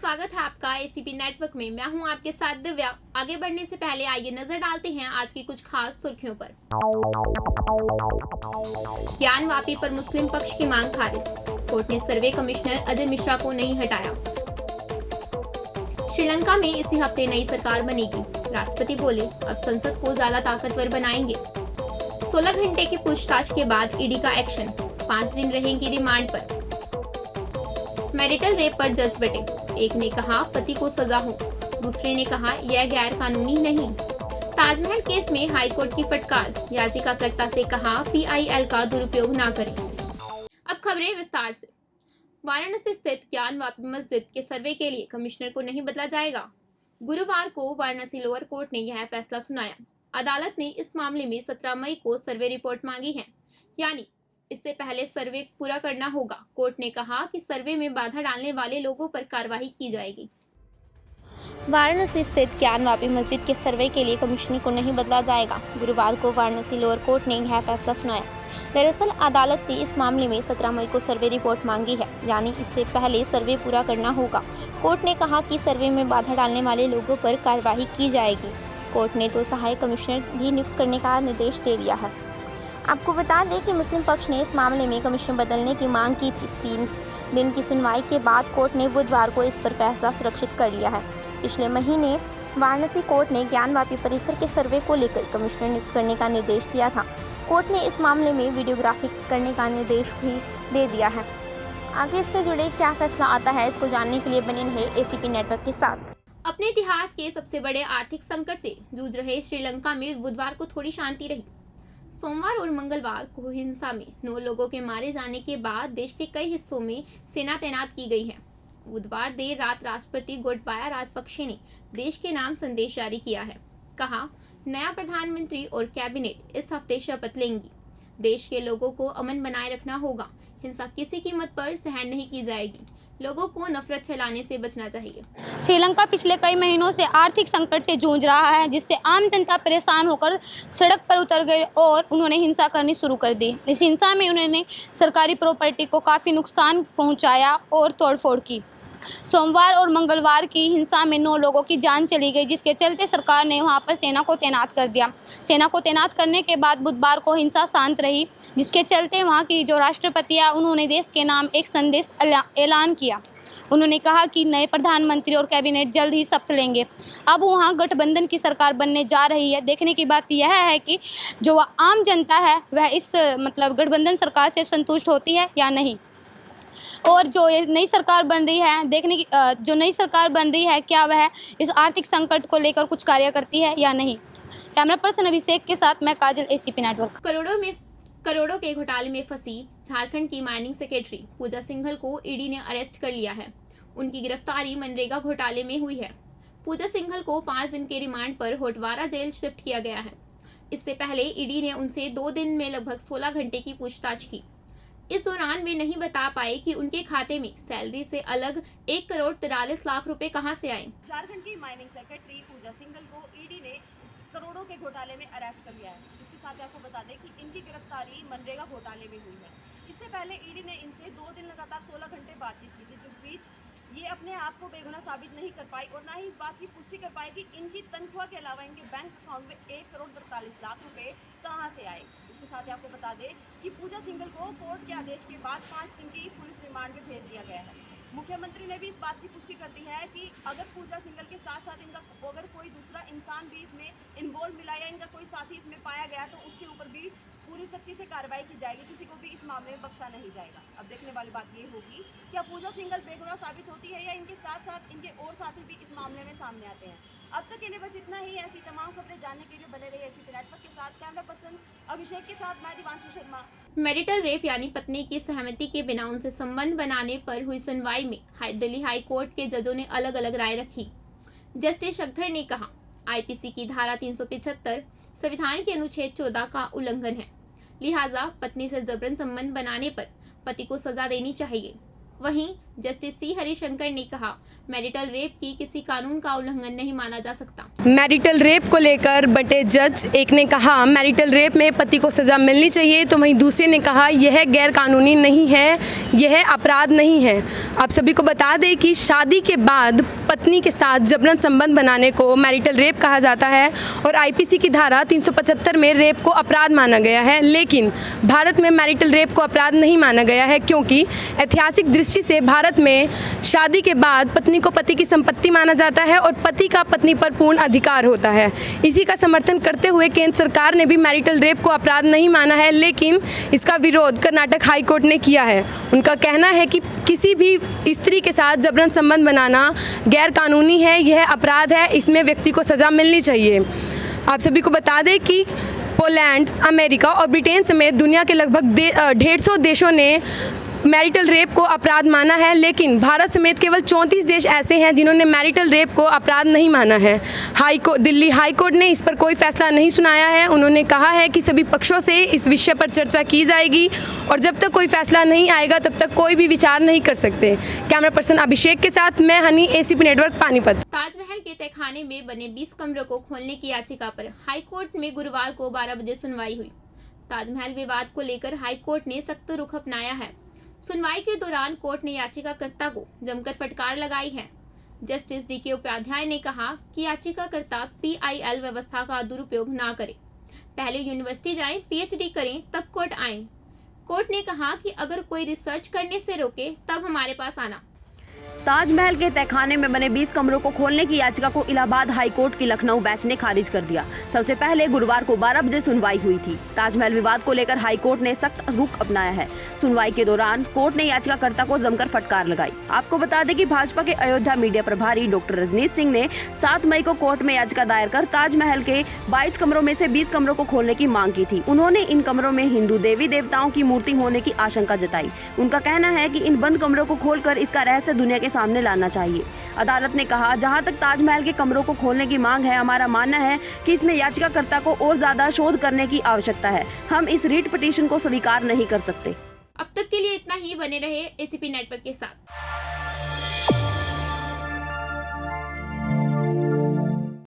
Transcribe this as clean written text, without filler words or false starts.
स्वागत है आपका एसीपी नेटवर्क में। मैं हूं आपके साथ दिव्या। आगे बढ़ने से पहले आइए नजर डालते हैं आज की कुछ खास सुर्खियों पर। ज्ञान वापी पर मुस्लिम पक्ष की मांग खारिज, कोर्ट ने सर्वे कमिश्नर अजय मिश्रा को नहीं हटाया। श्रीलंका में इसी हफ्ते नई सरकार बनेगी, राष्ट्रपति बोले अब संसद को ज्यादा ताकतवर बनाएंगे। 16 घंटे की पूछताछ के बाद ईडी का एक्शन, 5 दिन रहेंगी रिमांड पर। मैरिटल रेप पर जज बैठे, एक ने कहा पति को सजा हो, दूसरे ने कहा यह गैर कानूनी नहीं। ताजमहल केस में हाईकोर्ट की फटकार, याचिकाकर्ता से कहा पीआईएल का दुरुपयोग न करें। अब खबरें विस्तार से। वाराणसी स्थित ज्ञान वापी मस्जिद के सर्वे के लिए कमिश्नर को नहीं बदला जाएगा। गुरुवार को वाराणसी लोअर कोर्ट ने यह फैसला सुनाया। अदालत ने इस मामले में 17 मई को सर्वे रिपोर्ट मांगी है, यानी इससे पहले सर्वे पूरा करना होगा। कोर्ट ने कहा कि सर्वे में बाधा डालने वाले लोगों पर कार्रवाई की जाएगी। वाराणसी स्थित ज्ञान वापी मस्जिद के सर्वे के लिए कमिश्नर को नहीं बदला जाएगा। गुरुवार को वाराणसी लोअर कोर्ट ने यह फैसला सुनाया। दरअसल अदालत ने इस मामले में 17 मई को सर्वे रिपोर्ट मांगी है, यानी इससे पहले सर्वे पूरा करना होगा। कोर्ट ने कहा कि सर्वे में बाधा डालने वाले लोगों पर कार्रवाई की जाएगी। कोर्ट ने 2 सहायक कमिश्नर भी नियुक्त करने का निर्देश दे दिया है। आपको बता दें कि मुस्लिम पक्ष ने इस मामले में कमिश्नर बदलने की मांग की थी। 3 दिन की सुनवाई के बाद कोर्ट ने बुधवार को इस पर फैसला सुरक्षित कर लिया है। पिछले महीने वाराणसी कोर्ट ने ज्ञान वापी परिसर के सर्वे को लेकर कमिश्नर नियुक्त करने का निर्देश दिया था। कोर्ट ने इस मामले में वीडियोग्राफी करने का निर्देश भी दे दिया है। आगे इससे जुड़े क्या फैसला आता है, इसको जानने के लिए बने रहे एसीपी नेटवर्क के साथ। अपने इतिहास के सबसे बड़े आर्थिक संकट से जूझ रहे श्रीलंका में बुधवार को थोड़ी शांति रही। सोमवार और मंगलवार को हिंसा में 9 लोगों के मारे जाने के बाद देश के कई हिस्सों में सेना तैनात की गई है। बुधवार देर रात राष्ट्रपति गोटबाया राजपक्षे ने देश के नाम संदेश जारी किया है। कहा, नया प्रधानमंत्री और कैबिनेट इस हफ्ते शपथ लेंगी। देश के लोगों को अमन बनाए रखना होगा। हिंसा किसी कीमत पर सहन नहीं की जाएगी। लोगों को नफरत फैलाने से बचना चाहिए। श्रीलंका पिछले कई महीनों से आर्थिक संकट से जूझ रहा है, जिससे आम जनता परेशान होकर सड़क पर उतर गए और उन्होंने हिंसा करनी शुरू कर दी। इस हिंसा में उन्होंने सरकारी प्रॉपर्टी को काफ़ी नुकसान पहुंचाया और तोड़फोड़ की। सोमवार और मंगलवार की हिंसा में 9 लोगों की जान चली गई, जिसके चलते सरकार ने वहां पर सेना को तैनात कर दिया। सेना को तैनात करने के बाद बुधवार को हिंसा शांत रही, जिसके चलते वहां की जो राष्ट्रपति है उन्होंने देश के नाम एक संदेश ऐलान किया। उन्होंने कहा कि नए प्रधानमंत्री और कैबिनेट जल्द ही शपथ लेंगे। अब वहां गठबंधन की सरकार बनने जा रही है। देखने की बात यह है कि जो आम जनता है वह इस गठबंधन सरकार से संतुष्ट होती है या नहीं, और जो ये नई सरकार बन रही है जो नई सरकार बन रही है क्या वह इस आर्थिक संकट को लेकर कुछ कार्य करती है या नहीं। कैमरा पर्सन अभिषेक के साथ मैं काजल, एसीपी नेटवर्क। करोड़ों के घोटाले में फंसी झारखंड की माइनिंग सेक्रेटरी पूजा सिंघल को ईडी ने अरेस्ट कर लिया है। उनकी गिरफ्तारी मनरेगा घोटाले में हुई है। पूजा सिंघल को 5 दिन के रिमांड पर होटवारा जेल शिफ्ट किया गया है। इससे पहले ईडी ने उनसे 2 दिन में लगभग 16 घंटे की पूछताछ की। इस दौरान वे नहीं बता पाए कि उनके खाते में सैलरी से अलग 1 करोड़ 43 लाख रुपए कहां से आए। झारखंड की माइनिंग सेक्रेटरी पूजा सिंघल को ईडी ने करोड़ों के घोटाले में अरेस्ट कर लिया है। इसके साथ आपको बता दें कि इनकी गिरफ्तारी मनरेगा घोटाले में हुई है। इससे पहले ईडी ने इनसे 2 दिन लगातार 16 घंटे बातचीत की थी, जिस बीच ये अपने आप को बेगुनाह साबित नहीं कर पाई और ना ही इस बात की पुष्टि कर पाई कि इनकी तनख्वाह के अलावा इनके बैंक अकाउंट में 1 करोड़ 43 लाख रुपए कहां से आए। इसके साथ ही आपको बता दें कि पूजा सिंघल को कोर्ट के आदेश के बाद 5 दिन की पुलिस रिमांड में भेज दिया गया है। मुख्यमंत्री ने भी इस बात की पुष्टि कर दी है कि अगर पूजा सिंघल के साथ साथ इनका अगर कोई दूसरा इंसान भी इसमें इन्वॉल्व मिला या इनका कोई साथी इसमें पाया गया तो उसके ऊपर भी पूरी सख्ती से कार्रवाई की जाएगी। किसी को भी इस मामले में बख्शा नहीं जाएगा। अब देखने वाली बात ये होगी क्या पूजा सिंघल बेगुनाह साबित होती है या इनके साथ साथ इनके और साथी भी इस मामले में सामने आते हैं। अब तक के लिए बस इतना ही। ऐसी तमाम खबरें जानने के लिए बने रहिए एसीपी नेटवर्क के साथ। कैमरा पर्सन अभिषेक के साथ मैं दिवांशु शर्मा। मैरिटल रेप यानी पत्नी की सहमति के बिना उनसे संबंध बनाने पर हुई सुनवाई में दिल्ली हाई कोर्ट के जजों ने अलग अलग राय रखी। जस्टिस अख्तर ने कहा, आईपीसी की धारा 375 संविधान के अनुच्छेद 14 का उल्लंघन है, लिहाजा पत्नी से जबरन संबंध बनाने पर पति को सजा देनी चाहिए। वहीं जस्टिस सी हरिशंकर ने कहा, मैरिटल रेप की किसी कानून का उल्लंघन नहीं माना जा सकता। मैरिटल रेप को लेकर बटे जज, एक ने कहा मैरिटल रेप में पति को सज़ा मिलनी चाहिए, तो वहीं दूसरे ने कहा यह गैर कानूनी नहीं है, यह अपराध नहीं है। आप सभी को बता दें कि शादी के बाद पत्नी के साथ जबरन संबंध बनाने को मैरिटल रेप कहा जाता है और आईपीसी की धारा 375 में रेप को अपराध माना गया है। लेकिन भारत में मैरिटल रेप को अपराध नहीं माना गया है, क्योंकि ऐतिहासिक दृष्टि से भारत में शादी के बाद पत्नी को पति की संपत्ति माना जाता है और पति का पत्नी पर पूर्ण अधिकार होता है। इसी का समर्थन करते हुए केंद्र सरकार ने भी मैरिटल रेप को अपराध नहीं माना है, लेकिन इसका विरोध कर्नाटक हाई कोर्ट ने किया है। उनका कहना है कि किसी भी स्त्री के साथ जबरन संबंध बनाना गैर कानूनी है, यह अपराध है, इसमें व्यक्ति को सज़ा मिलनी चाहिए। आप सभी को बता दें कि पोलैंड, अमेरिका और ब्रिटेन समेत दुनिया के लगभग 150 देशों ने मैरिटल रेप को अपराध माना है, लेकिन भारत समेत केवल 34 देश ऐसे हैं जिन्होंने मैरिटल रेप को अपराध नहीं माना है। दिल्ली हाई कोर्ट ने इस पर कोई फैसला नहीं सुनाया है। उन्होंने कहा है कि सभी पक्षों से इस विषय पर चर्चा की जाएगी और जब तक कोई फैसला नहीं आएगा तब तक कोई भी विचार नहीं कर सकते। कैमरा पर्सन अभिषेक के साथ मैं हनी, एसीपी नेटवर्क, पानीपत। ताजमहल के तहखाने में बने 20 कमरों को खोलने की याचिका पर हाई कोर्ट में गुरुवार को 12 बजे सुनवाई हुई। ताजमहल विवाद को लेकर हाई कोर्ट ने सख्त रुख अपनाया है। सुनवाई के दौरान कोर्ट ने याचिकाकर्ता को जमकर फटकार लगाई है। जस्टिस डीके उपाध्याय ने कहा कि याचिकाकर्ता PIL व्यवस्था का दुरुपयोग ना करें, पहले यूनिवर्सिटी जाएं, PhD करें, तब कोर्ट आएं। कोर्ट ने कहा कि अगर कोई रिसर्च करने से रोके तब हमारे पास आना। ताजमहल के तहखाने में बने 20 कमरों को खोलने की याचिका को इलाहाबाद हाई कोर्ट की लखनऊ बेंच ने खारिज कर दिया। सबसे पहले गुरुवार को 12 बजे सुनवाई हुई थी। ताजमहल विवाद को लेकर हाई कोर्ट ने सख्त रुख अपनाया है। सुनवाई के दौरान कोर्ट ने याचिकाकर्ता को जमकर फटकार लगाई। आपको बता दें कि भाजपा के अयोध्या मीडिया प्रभारी डॉक्टर रजनीश सिंह ने 7 मई को कोर्ट में याचिका दायर कर ताजमहल के 22 कमरों में से 20 कमरों को खोलने की मांग की थी। उन्होंने इन कमरों में हिंदू देवी देवताओं की मूर्ति होने की आशंका जताई। उनका कहना है कि इन बंद कमरों को खोलकर इसका रहस्य दुनिया के सामने लाना चाहिए। अदालत ने कहा, जहां तक ताजमहल के कमरों को खोलने की मांग है, हमारा मानना है कि इसमें याचिकाकर्ता को और ज्यादा शोध करने की आवश्यकता है। हम इस रीट पिटीशन को स्वीकार नहीं कर सकते। अब तक के लिए इतना ही। बने रहे एसीपी नेटवर्क के साथ।